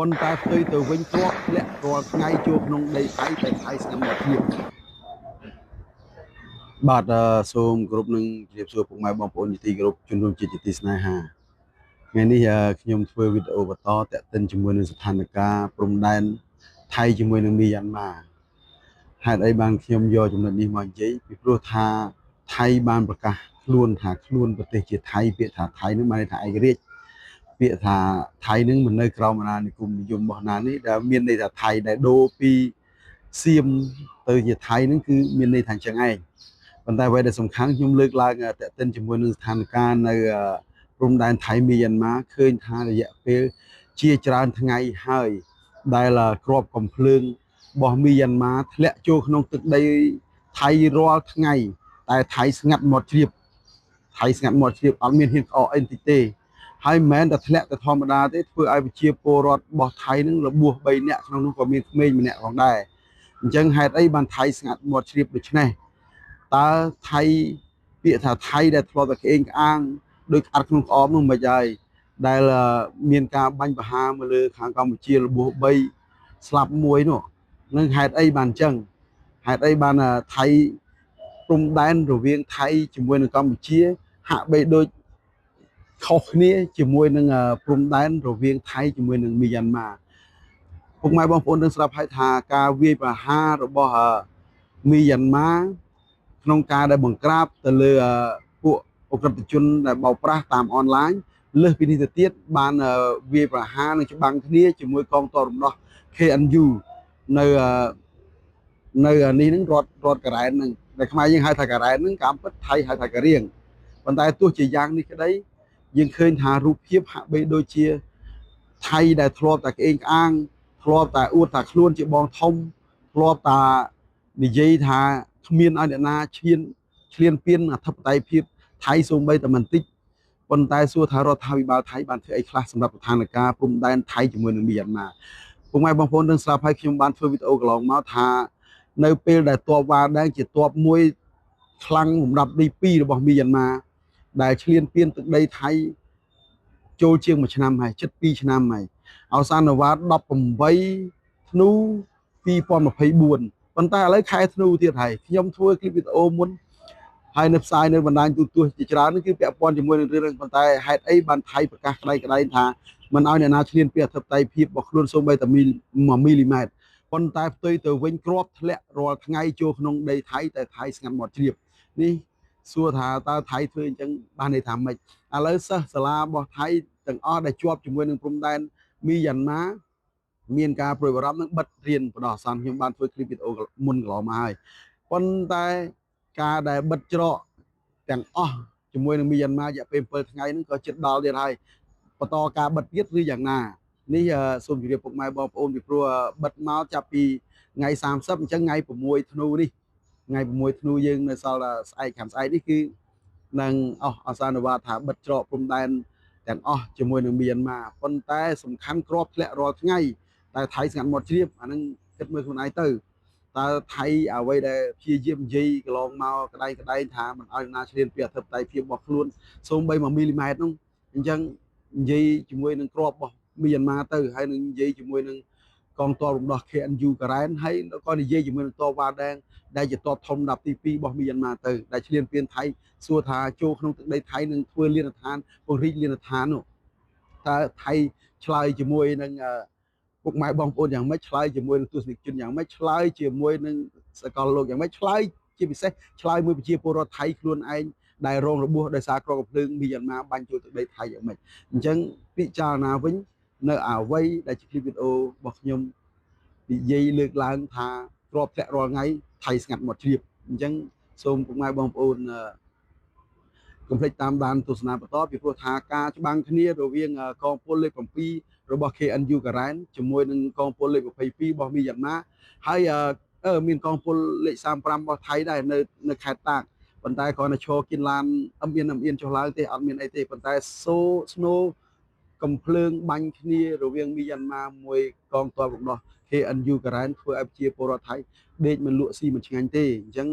ប៉ុន្តែផ្ទុយទៅវិញគ្រាប់ធ្លាក់រាល់ថ្ងៃចូលក្នុងដីថៃតែថៃស្ងៀមមកជ្រាបបាទសូមគ្រប់នឹងជម្រាបសួរពុកម៉ែបងប្អូនជាទីគោរពជនរួមជាតិជាទីស្នេហាថ្ងៃនេះខ្ញុំធ្វើវីដេអូបន្តតាក់ទិនជាមួយនឹងស្ថានភាពព្រំដែនថៃជាមួយនឹងមីយ៉ាន់ម៉ាហេតុអីបានខ្ញុំយកចំណុចនេះមកនិយាយពីព្រោះថាថៃបានប្រកាសខ្លួនថាខ្លួនប្រទេសជាថៃពាក្យថាថៃនឹងបានថាឯករាជ្យពាក្យថាថៃនឹងមិននៅក្រោមអាណានិគមនិយមរបស់ណានេះដែលមានន័យថាថៃដែលដូរពីសៀមទៅជាថៃនឹងគឺមានន័យថាអញ្ចឹងឯងប៉ុន្តែអ្វីដែលសំខាន់ខ្ញុំលើកឡើងតេតិនជាមួយនឹងស្ថានភាពនៅព្រំដែនថៃមីយ៉ាន់ម៉ាឃើញថារយៈពេលជាច្រើនថ្ងៃហើយដែលក្របកំភ្លើងរបស់មីយ៉ាន់ម៉ាធ្លាក់ចូលក្នុងទឹកដីថៃរាល់ថ្ងៃតែថៃស្ងាត់មាត់ជ្រាបថៃស្ងាត់មាត់ជ្រាបអត់មានហ៊ានក្អកអីតិចទេហើយមិនមែនតែធ្លាក់តែធម្មតាទេធ្វើឲ្យប្រជាពលរដ្ឋរបស់ថៃនឹងរបួស3នាក់ក្នុងនោះក៏មានក្មេងម្នាក់ផងដែរអញ្ចឹងហេតុអីបានថៃស្ងាត់មាត់ជ្រាបដូច្នេះតើថៃពាក្យថាថៃដែលធ្លាប់តែក្អេងក្អាងដោយក្អាត់ក្នុងក្អមនោះមិនហើយដែលមានការបាញ់ប្រហារមកលើខាងកម្ពុជារបួស3ស្លាប់1នោះនឹងហេតុអីបានអញ្ចឹងហេតុអីបានថៃព្រំដែនរវាងថៃជាមួយនឹងកម្ពុជាហាក់បីដូចខុសគ្នាជាមួយនឹងព្រំដែនរវាងថៃជាមួយនឹងមីយ៉ាន់ម៉ាពុកម៉ែបងប្អូននឹងស្រាប់ហើយថាការវាយប្រហាររបស់មីយ៉ាន់ម៉ាក្នុងការដែលបង្ក្រាបទៅលើពួកអក្រិតជនដែលបោកប្រាស់តាមអនឡាញលើសពីនេះទៅទៀតបានវាយប្រហារនឹងច្បាំងគ្នាជាមួយកងទ័ពរំដោះ KNU នៅនេះនឹងរដ្ឋការ៉ែននឹងដែលខ្មែរយើងហៅថាការ៉ែននឹងកម្មពិតថៃហៅថាការៀងប៉ុន្តែទោះជាយ៉ាងនេះក្តីយើងឃើញថារូបភាពហាក់បីដូចជាថៃដែលធ្លាប់តែក្អេងក្អាងធ្លាប់តែអួតថាខ្លួនជាបងធំធ្លាប់តែនិយាយថាគ្មានឲ្យអ្នកណាឈ្លានពានអធិបតេយ្យភាពថៃសូម្បីតែបន្តិចប៉ុន្តែសួរថារដ្ឋាភិបាលថៃបានធ្វើអីខ្លះសម្រាប់ស្ថានភាពព្រំដែនថៃជាមួយនឹងមីយ៉ាន់ម៉ាពុកម៉ែបងប្អូននឹងស្រាប់ហើយខ្ញុំបានធ្វើវីដេអូកន្លងមកថានៅពេលដែលទ័ពវ៉ាដែងជាទ័ពមួយខ្លាំងលំដាប់ទី2របស់មីយ៉ាន់ម៉ាដែលឈ្លានពានទឹកដីថៃចូលជាង1ឆ្នាំហើយជិត2ឆ្នាំហើយអវសានវ៉ា18ធ្នូ2024ប៉ុន្តែឥឡូវខែធ្នូទៀតហើយខ្ញុំធ្វើคลิปវីដេអូមុនហើយនៅផ្សាយនៅបណ្ដាញទូរទស្សន៍ជាច្រើនគឺពាក់ព័ន្ធជាមួយនឹងរឿងប៉ុន្តែហេតុអីបានថៃប្រកាសក្តីថាមិនឲ្យអ្នកណាឈ្លានពានអធិបតេយ្យភាពរបស់ខ្លួនសូម្បីតែ1មីលីម៉ែត្រប៉ុន្តែផ្ទុយទៅវិញគ្រាប់ធ្លាក់រាល់ថ្ងៃចូលក្នុងដីថៃតែថៃស្ងាត់មាត់ជ្រាបនេះសួរថាតើថៃធ្វើអញ្ចឹងបានន័យថាម៉េចឥឡូវសិស្សសាលារបស់ថៃទាំងអស់ដែលជាប់ជាមួយនឹងព្រំដែនមីយ៉ាន់ម៉ាមានការព្រួយបារម្ភនឹងបិទរៀនបណ្ដោះអាសន្នខ្ញុំបានធ្វើคลิปវីដេអូមុនកន្លងមកហើយប៉ុន្តែការដែលបិទច្រកទាំងអស់ជាមួយនឹងមីយ៉ាន់ម៉ារយៈពេល7ថ្ងៃហ្នឹងក៏ជិតដល់ទៀតហើយបន្តការបិទទៀតឬយ៉ាងណានេះសូមជម្រាបពុកម៉ែបងប្អូនពីព្រោះបិទមកចាប់ពីថ្ងៃ30អញ្ចឹងថ្ងៃ6ធ្នូនេះថ្ងៃ6ធ្នូយើងនៅសល់ស្អែកខាងស្អែកនេះគឺនឹងអសានវ៉ាថាបិទច្រកព្រំដែនទាំងអស់ជាមួយនឹងមីយ៉ាន់ម៉ាប៉ុន្តែសំខាន់គ្រាប់ធ្លាក់រាល់ថ្ងៃតែថៃស្ងាត់មាត់ជ្រាបអានឹងគិតមើលខ្លួនឯងទៅតើថៃអ្វីដែលព្យាយាមនិយាយកន្លងមកក្តែងថាមិនឲ្យណាឈ្លានពានអធិបតេយ្យភាពរបស់ខ្លួនសូម្បី1មីលីម៉ែត្រនោះអញ្ចឹងនិយាយជាមួយនឹងក្របរបស់មីយ៉ាន់ម៉ាទៅហើយនឹងនិយាយជាមួយនឹងកងទ័ពរំដោះ KNU ការ៉ែនហើយក៏និយាយជាមួយនឹងទ័ពវ៉ាដែងដែលជាទ័ពធំដាប់ទី2របស់មីយ៉ាន់ម៉ាទៅដែលឈ្លានពានថៃសួរថាចូលក្នុងទឹកដីថៃនឹងធ្វើលានដ្ឋានពង្រីកលានដ្ឋាននោះតើថៃឆ្លើយជាមួយនឹងពុកម៉ែបងប្អូនយ៉ាងម៉េចឆ្លើយជាមួយនឹងទស្សនិកជនយ៉ាងម៉េចឆ្លើយជាមួយនឹងសកលលោកយ៉ាងម៉េចឆ្លើយជាពិសេសឆ្លើយមួយប្រជាពលរដ្ឋថៃខ្លួនឯងដែលរងរបួសដោយសារក្រកភ្លើងមីយ៉ាន់ម៉ាបាញ់ចូលទឹកដីថៃយ៉ាងម៉េចអញ្ចឹងពិចារណាវិញនៅអ្វីដែលជាคลิปវីដេអូរបស់ខ្ញុំនិយាយលើកឡើងថាគ្រាប់ធ្លាក់រាល់ថ្ងៃថៃស្ងាត់មាត់ជ្រាបអញ្ចឹងសូមពុកម៉ែបងប្អូនកុំភ្លេចតាមដានទស្សនាបន្តពីព្រោះថាការច្បាំងគ្នារវាងកងពលលេខ7របស់ KNU ការ៉ែនជាមួយនឹងកងពលលេខ22របស់មីយ៉ាន់ម៉ាហើយមានកងពលលេខ35របស់ថៃដែរនៅខេត្តតាកប៉ុន្តែគ្រាន់តែឈរគៀនឡានអឹមអៀនចុះឡើងទេអត់មានអីទេប៉ុន្តែស្នូកំភ្លើងបាញ់គ្នារវាងមីយ៉ាន់ម៉ាមួយកងទ័ពរំដោះ KNU ការ៉ែនធ្វើឲ្យប្រជាពលរដ្ឋថៃដេកមិនលក់ស៊ីមិនឆ្ងាញ់ទេអញ្ចឹង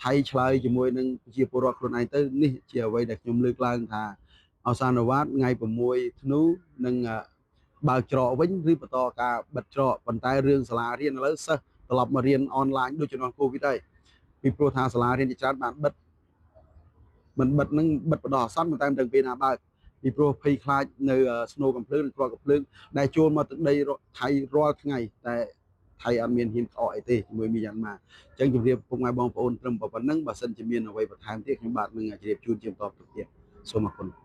ថៃឆ្លើយជាមួយនឹងប្រជាពលរដ្ឋខ្លួនឯងទៅនេះជាអ្វីដែលខ្ញុំលើកឡើងថាអសានវ៉ាតថ្ងៃ6ធ្នូនិង បើច្រកវិញឬបន្តការបិទច្រកប៉ុន្តែរឿងសាលារៀនឥឡូវសិស្សត្រឡប់មករៀនអនឡាញដូចជំនាន់កូវីដហើយពីព្រោះថាសាលារៀនជាច្រើនបានបិទមិនបិទនឹងបិទបដោះអាសន្នតែមិនដឹងពេលណាបើកពីព្រោះភ័យខ្លាចនៅស្នូរកំភ្លើងនិងគ្រាប់កំភ្លើងដែលចូលមកទឹកដីថៃរាល់ថ្ងៃតែថៃអត់មានហ៊ានក្អកអីទេជាមួយមីយ៉ាន់ម៉ាអញ្ចឹងជម្រាបពុកម៉ែបងប្អូនត្រឹមប៉ុណ្្នឹងបើសិនជាមានអ្វីបន្ថែមទៀតខ្ញុំបាទនឹងជម្រាបជូនជាបន្តទៅទៀតសូមអរគុណ